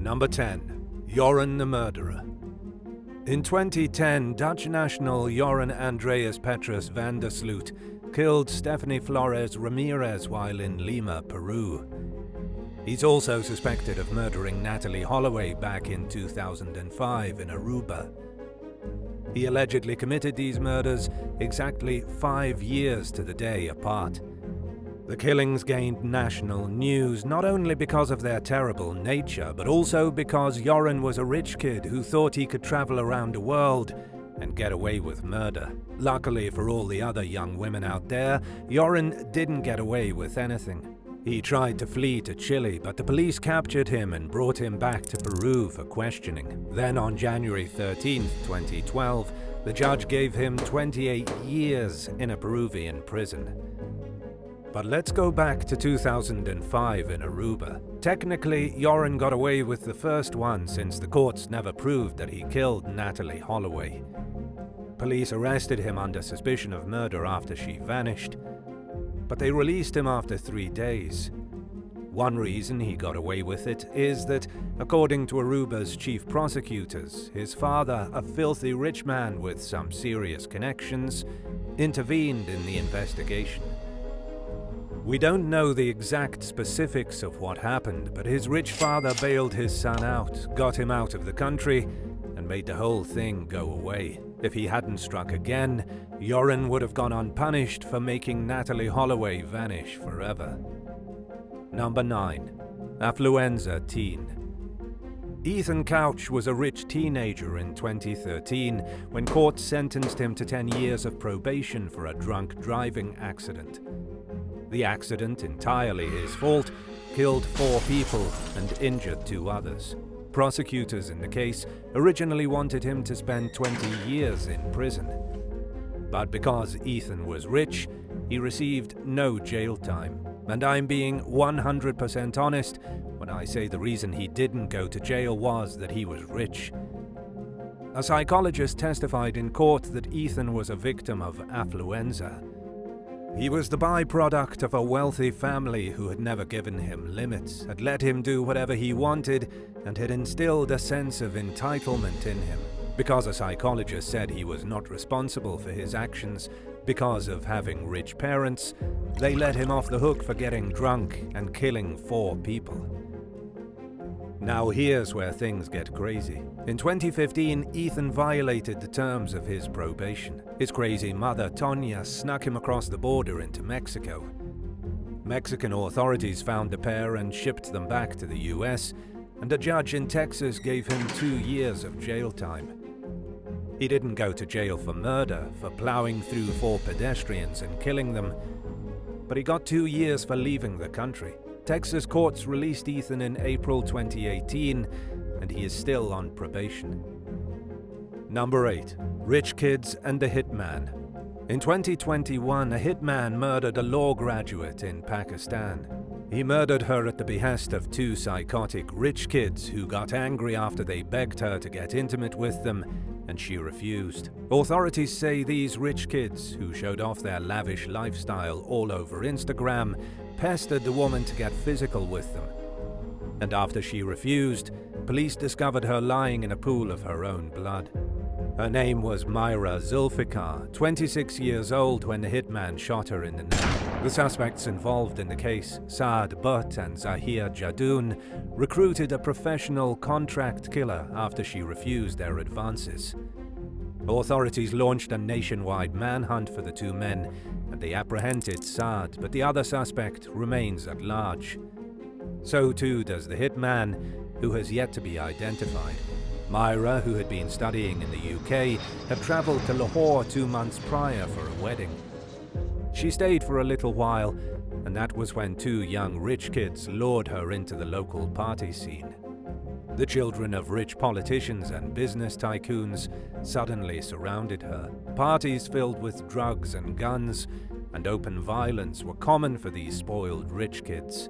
Number 10. Joran the Murderer. In 2010, Dutch national Joran Andreas Petrus van der Sloot killed Stephanie Flores Ramirez while in Lima, Peru. He's also suspected of murdering Natalie Holloway back in 2005 in Aruba. He allegedly committed these murders exactly 5 years to the day apart. The killings gained national news not only because of their terrible nature, but also because Joran was a rich kid who thought he could travel around the world and get away with murder. Luckily for all the other young women out there, Joran didn't get away with anything. He tried to flee to Chile, but the police captured him and brought him back to Peru for questioning. Then on January 13, 2012, the judge gave him 28 years in a Peruvian prison. But let's go back to 2005 in Aruba. Technically, Joran got away with the first one since the courts never proved that he killed Natalie Holloway. Police arrested him under suspicion of murder after she vanished, but they released him after 3 days. One reason he got away with it is that, according to Aruba's chief prosecutors, his father, a filthy rich man with some serious connections, intervened in the investigation. We don't know the exact specifics of what happened, but his rich father bailed his son out, got him out of the country, and made the whole thing go away. If he hadn't struck again, Joran would have gone unpunished for making Natalie Holloway vanish forever. Number 9. Affluenza teen. Ethan Couch was a rich teenager in 2013 when court sentenced him to 10 years of probation for a drunk driving accident. The accident, entirely his fault, killed 4 people and injured 2 others. Prosecutors in the case originally wanted him to spend 20 years in prison. But because Ethan was rich, he received no jail time. And I'm being 100% honest when I say the reason he didn't go to jail was that he was rich. A psychologist testified in court that Ethan was a victim of affluenza. He was the byproduct of a wealthy family who had never given him limits, had let him do whatever he wanted, and had instilled a sense of entitlement in him. Because a psychologist said he was not responsible for his actions because of having rich parents, they let him off the hook for getting drunk and killing 4 people. Now here's where things get crazy. In 2015, Ethan violated the terms of his probation. His crazy mother, Tonya, snuck him across the border into Mexico. Mexican authorities found the pair and shipped them back to the US, and a judge in Texas gave him 2 years of jail time. He didn't go to jail for murder, for plowing through 4 pedestrians and killing them, but he got 2 years for leaving the country. Texas courts released Ethan in April 2018, and he is still on probation. Number 8. Rich kids and the hitman. In 2021, a hitman murdered a law graduate in Pakistan. He murdered her at the behest of 2 psychotic rich kids who got angry after they begged her to get intimate with them, and she refused. Authorities say these rich kids, who showed off their lavish lifestyle all over Instagram, pestered the woman to get physical with them. And after she refused, police discovered her lying in a pool of her own blood. Her name was Myra Zulfikar, 26 years old when the hitman shot her in the neck. The suspects involved in the case, Saad Butt and Zahir Jadoun, recruited a professional contract killer after she refused their advances. Authorities launched a nationwide manhunt for the 2 men, and they apprehended Saad, but the other suspect remains at large. So too does the hitman, who has yet to be identified. Myra, who had been studying in the UK, had travelled to Lahore 2 months prior for a wedding. She stayed for a little while, and that was when 2 young rich kids lured her into the local party scene. The children of rich politicians and business tycoons suddenly surrounded her. Parties filled with drugs and guns and open violence were common for these spoiled rich kids.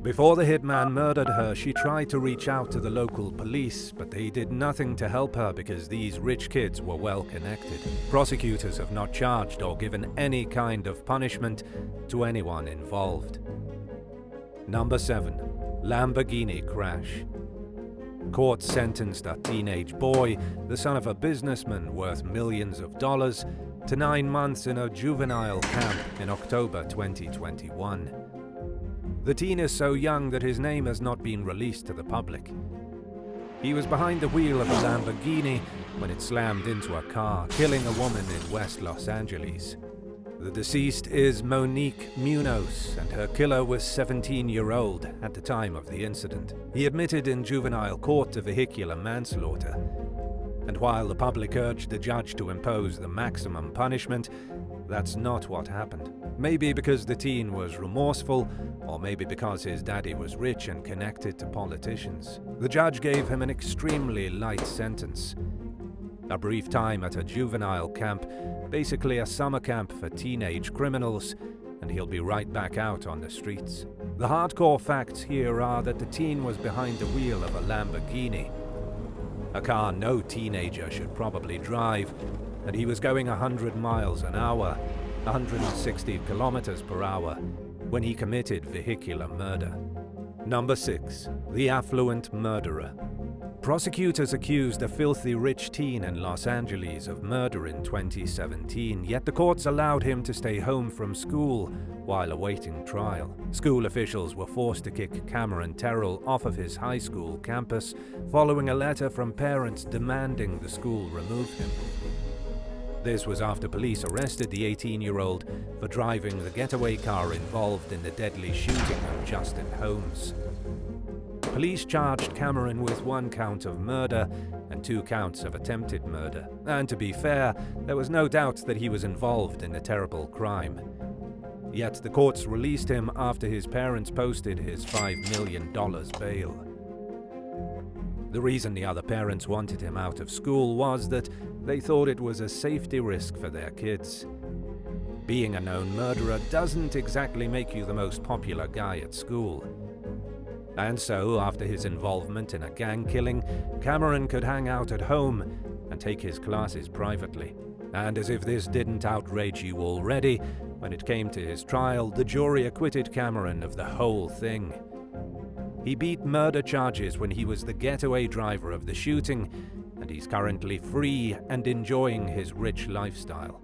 Before the hitman murdered her, she tried to reach out to the local police, but they did nothing to help her because these rich kids were well connected. Prosecutors have not charged or given any kind of punishment to anyone involved. Number 7. Lamborghini crash. Court sentenced a teenage boy, the son of a businessman worth millions of dollars, to 9 months in a juvenile camp in October 2021. The teen is so young that his name has not been released to the public. He was behind the wheel of a Lamborghini when it slammed into a car, killing a woman in West Los Angeles. The deceased is Monique Munoz, and her killer was 17-year-old at the time of the incident. He admitted in juvenile court to vehicular manslaughter. And while the public urged the judge to impose the maximum punishment, that's not what happened. Maybe because the teen was remorseful, or maybe because his daddy was rich and connected to politicians. The judge gave him an extremely light sentence. A brief time at a juvenile camp, basically a summer camp for teenage criminals, and he'll be right back out on the streets. The hardcore facts here are that the teen was behind the wheel of a Lamborghini, a car no teenager should probably drive, and he was going 100 miles an hour, 160 kilometers per hour, when he committed vehicular murder. Number 6. The affluent murderer. Prosecutors accused a filthy rich teen in Los Angeles of murder in 2017, yet the courts allowed him to stay home from school while awaiting trial. School officials were forced to kick Cameron Terrell off of his high school campus following a letter from parents demanding the school remove him. This was after police arrested the 18-year-old for driving the getaway car involved in the deadly shooting of Justin Holmes. Police charged Cameron with 1 count of murder and 2 counts of attempted murder. And to be fair, there was no doubt that he was involved in the terrible crime. Yet the courts released him after his parents posted his $5 million bail. The reason the other parents wanted him out of school was that they thought it was a safety risk for their kids. Being a known murderer doesn't exactly make you the most popular guy at school. And so, after his involvement in a gang killing, Cameron could hang out at home and take his classes privately. And as if this didn't outrage you already, when it came to his trial, the jury acquitted Cameron of the whole thing. He beat murder charges when he was the getaway driver of the shooting, and he's currently free and enjoying his rich lifestyle.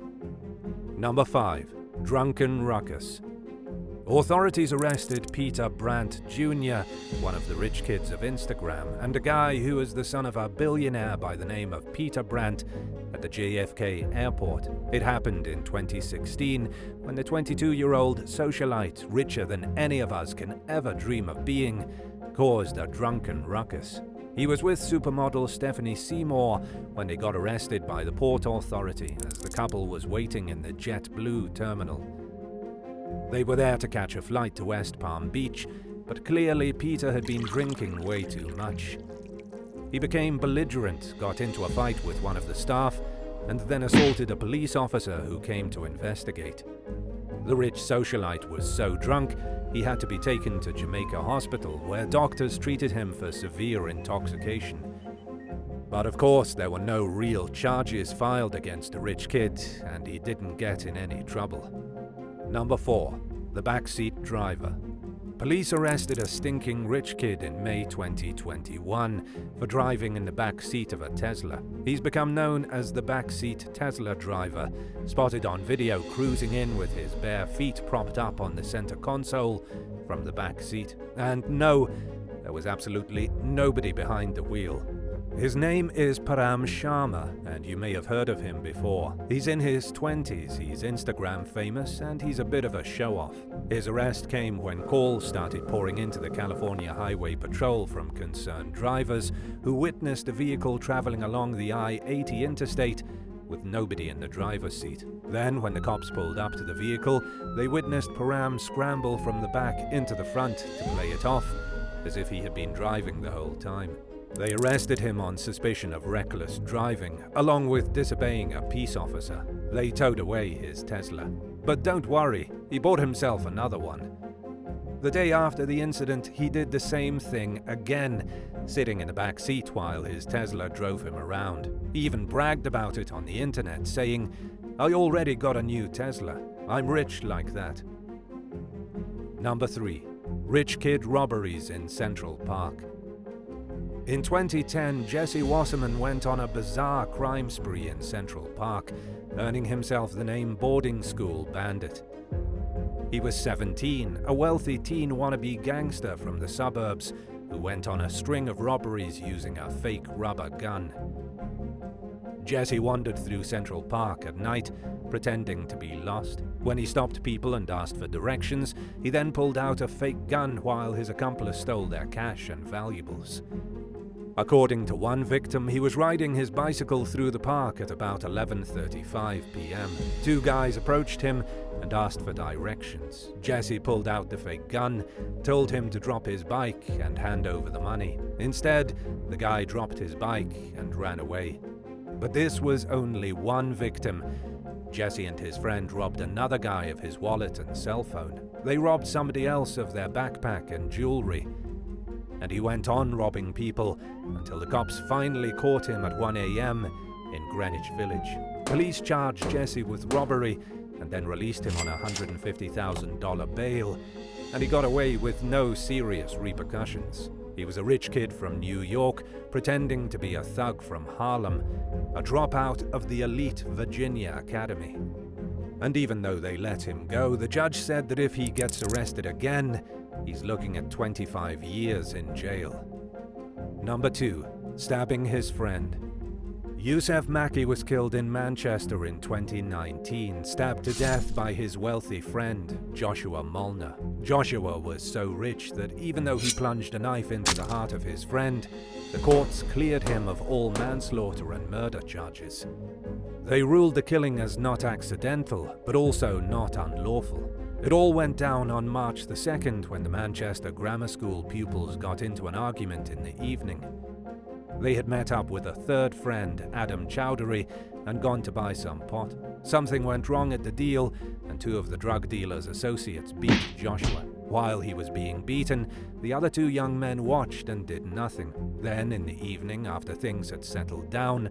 Number 5. Drunken ruckus. Authorities arrested Peter Brandt Jr., one of the rich kids of Instagram, and a guy who is the son of a billionaire by the name of Peter Brandt at the JFK airport. It happened in 2016 when the 22-year-old socialite, richer than any of us can ever dream of being, caused a drunken ruckus. He was with supermodel Stephanie Seymour when they got arrested by the port authority as the couple was waiting in the JetBlue terminal. They were there to catch a flight to West Palm Beach, but clearly Peter had been drinking way too much. He became belligerent, got into a fight with one of the staff, and then assaulted a police officer who came to investigate. The rich socialite was so drunk, he had to be taken to Jamaica Hospital, where doctors treated him for severe intoxication. But of course, there were no real charges filed against the rich kid, and he didn't get in any trouble. Number 4. The backseat driver. Police arrested a stinking rich kid in May 2021 for driving in the back seat of a Tesla. He's become known as the backseat Tesla driver, spotted on video cruising in with his bare feet propped up on the center console from the back seat. And no, there was absolutely nobody behind the wheel. His name is Param Sharma, and you may have heard of him before. He's in his 20s, he's Instagram famous, and he's a bit of a show-off. His arrest came when calls started pouring into the California Highway Patrol from concerned drivers who witnessed a vehicle traveling along the I-80 interstate with nobody in the driver's seat. Then, when the cops pulled up to the vehicle, they witnessed Param scramble from the back into the front to play it off, as if he had been driving the whole time. They arrested him on suspicion of reckless driving, along with disobeying a peace officer. They towed away his Tesla. But don't worry, he bought himself another one. The day after the incident, he did the same thing again, sitting in the back seat while his Tesla drove him around. He even bragged about it on the internet, saying, "I already got a new Tesla. I'm rich like that." Number 3. Rich kid robberies in Central Park. In 2010, Jesse Wasserman went on a bizarre crime spree in Central Park, earning himself the name Boarding School Bandit. He was 17, a wealthy teen wannabe gangster from the suburbs who went on a string of robberies using a fake rubber gun. Jesse wandered through Central Park at night, pretending to be lost. When he stopped people and asked for directions, he then pulled out a fake gun while his accomplice stole their cash and valuables. According to one victim, he was riding his bicycle through the park at about 11:35 p.m. Two guys approached him and asked for directions. Jesse pulled out the fake gun, told him to drop his bike and hand over the money. Instead, the guy dropped his bike and ran away. But this was only one victim. Jesse and his friend robbed another guy of his wallet and cell phone. They robbed somebody else of their backpack and jewelry. And he went on robbing people until the cops finally caught him at 1 a.m. in Greenwich Village. Police charged Jesse with robbery and then released him on a $150,000 bail, and he got away with no serious repercussions. He was a rich kid from New York, pretending to be a thug from Harlem, a dropout of the elite Virginia Academy. And even though they let him go, the judge said that if he gets arrested again, he's looking at 25 years in jail. Number 2. Stabbing his friend. Yusef Mackey was killed in Manchester in 2019, stabbed to death by his wealthy friend, Joshua Molnar. Joshua was so rich that even though he plunged a knife into the heart of his friend, the courts cleared him of all manslaughter and murder charges. They ruled the killing as not accidental, but also not unlawful. It all went down on March the 2nd when the Manchester Grammar School pupils got into an argument in the evening. They had met up with a third friend, Adam Chowdhury, and gone to buy some pot. Something went wrong at the deal, and two of the drug dealer's associates beat Joshua. While he was being beaten, the other two young men watched and did nothing. Then, in the evening, after things had settled down,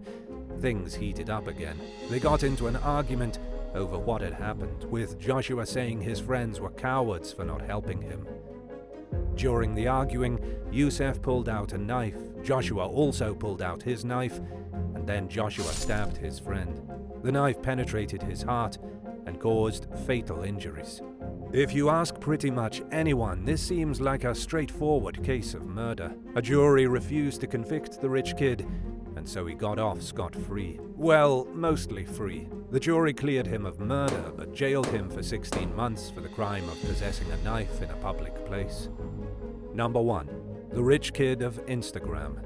things heated up again. They got into an argument over what had happened, with Joshua saying his friends were cowards for not helping him. During the arguing, Yusef pulled out a knife, Joshua also pulled out his knife, and then Joshua stabbed his friend. The knife penetrated his heart and caused fatal injuries. If you ask pretty much anyone, this seems like a straightforward case of murder. A jury refused to convict the rich kid, and so he got off scot-free. Well, mostly free. The jury cleared him of murder, but jailed him for 16 months for the crime of possessing a knife in a public place. Number 1. The rich kid of Instagram.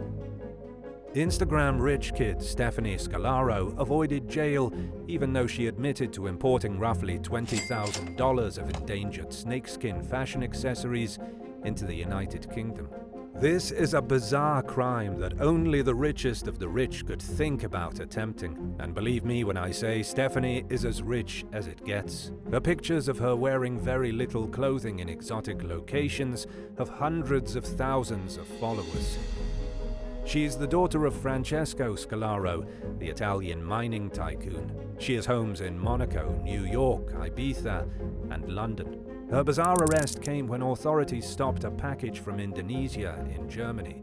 Instagram rich kid Stephanie Scalaro avoided jail even though she admitted to importing roughly $20,000 of endangered snakeskin fashion accessories into the United Kingdom. This is a bizarre crime that only the richest of the rich could think about attempting. And believe me when I say Stephanie is as rich as it gets. Her pictures of her wearing very little clothing in exotic locations have hundreds of thousands of followers. She's the daughter of Francesco Scalaro, the Italian mining tycoon. She has homes in Monaco, New York, Ibiza, and London. Her bizarre arrest came when authorities stopped a package from Indonesia in Germany.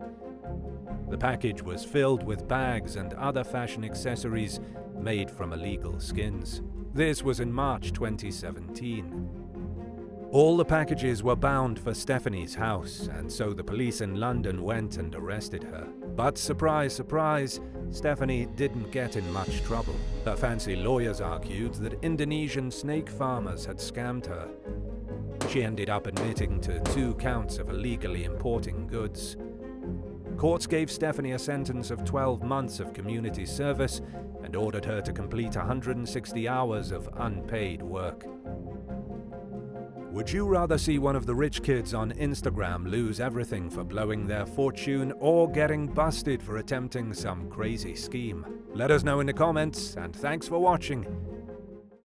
The package was filled with bags and other fashion accessories made from illegal skins. This was in March 2017. All the packages were bound for Stephanie's house, and so the police in London went and arrested her. But surprise, surprise, Stephanie didn't get in much trouble. Her fancy lawyers argued that Indonesian snake farmers had scammed her. She ended up admitting to 2 counts of illegally importing goods. Courts gave Stephanie a sentence of 12 months of community service and ordered her to complete 160 hours of unpaid work. Would you rather see one of the rich kids on Instagram lose everything for blowing their fortune or getting busted for attempting some crazy scheme? Let us know in the comments, and thanks for watching.